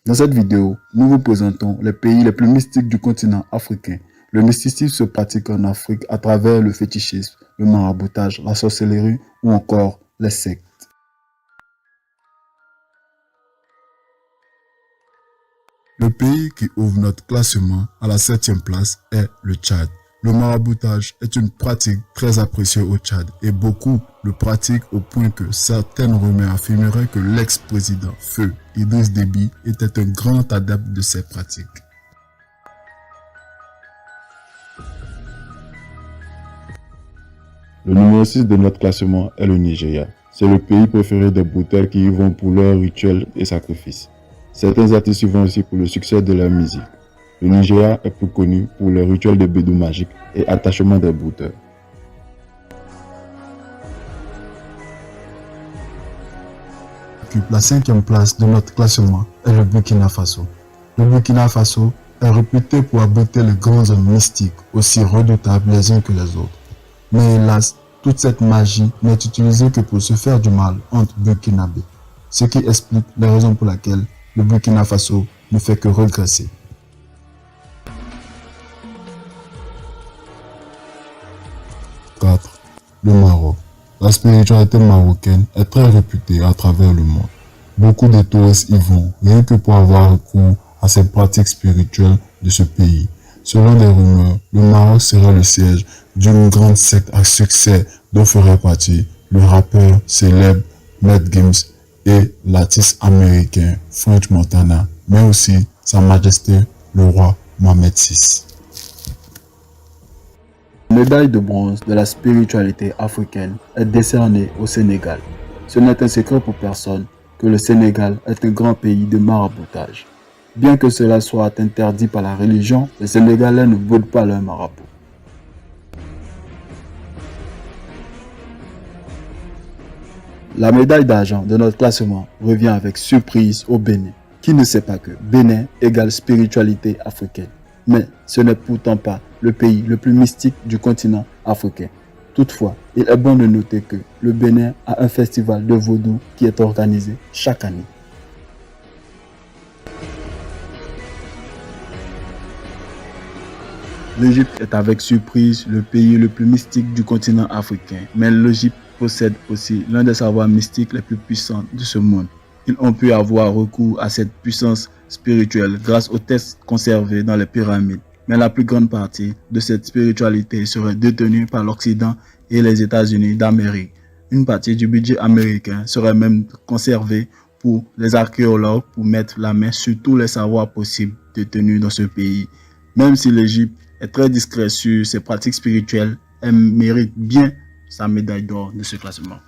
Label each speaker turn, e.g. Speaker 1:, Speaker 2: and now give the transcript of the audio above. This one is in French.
Speaker 1: Dans cette vidéo, nous vous présentons les pays les plus mystiques du continent africain. Le mysticisme se pratique en Afrique à travers le fétichisme, le maraboutage, la sorcellerie ou encore les sectes. Le pays qui ouvre notre classement à la 7e place est le Tchad. Le maraboutage est une pratique très appréciée au Tchad et beaucoup le pratiquent au point que certaines rumeurs affirmeraient que l'ex-président Feu Idriss Déby était un grand adepte de ces pratiques. Le numéro 6 de notre classement est le Nigeria. C'est le pays préféré des brouteurs qui y vont pour leurs rituels et sacrifices. Certains artistes y vont aussi pour le succès de leur musique. Le Nigeria est plus connu pour les rituels de bédou magique et attachement des brouteurs. La 5e place de notre classement est le Burkina Faso. Le Burkina Faso est réputé pour abriter les grands hommes mystiques, aussi redoutables les uns que les autres. Mais hélas, toute cette magie n'est utilisée que pour se faire du mal entre Burkinabés, ce qui explique les raisons pour lesquelles le Burkina Faso ne fait que régresser. Le Maroc. La spiritualité marocaine est très réputée à travers le monde. Beaucoup de touristes y vont, rien que pour avoir recours à ces pratiques spirituelles de ce pays. Selon des rumeurs, le Maroc serait le siège d'une grande secte à succès dont ferait partie le rappeur célèbre Matt Gims et l'artiste américain French Montana, mais aussi Sa Majesté le roi Mohamed VI. La médaille de bronze de la spiritualité africaine est décernée au Sénégal. Ce n'est un secret pour personne que le Sénégal est un grand pays de maraboutage. Bien que cela soit interdit par la religion, les Sénégalais ne boudent pas leur marabout. La médaille d'argent de notre classement revient avec surprise au Bénin. Qui ne sait pas que Bénin égale spiritualité africaine? Mais ce n'est pourtant pas le pays le plus mystique du continent africain. Toutefois, il est bon de noter que le Bénin a un festival de vaudou qui est organisé chaque année. L'Égypte est avec surprise le pays le plus mystique du continent africain, mais l'Égypte possède aussi l'un des savoirs mystiques les plus puissants de ce monde. Ils ont pu avoir recours à cette puissance spirituelle grâce aux textes conservés dans les pyramides. Mais la plus grande partie de cette spiritualité serait détenue par l'Occident et les États-Unis d'Amérique. Une partie du budget américain serait même conservée pour les archéologues pour mettre la main sur tous les savoirs possibles détenus dans ce pays. Même si l'Égypte est très discrète sur ses pratiques spirituelles, elle mérite bien sa médaille d'or de ce classement.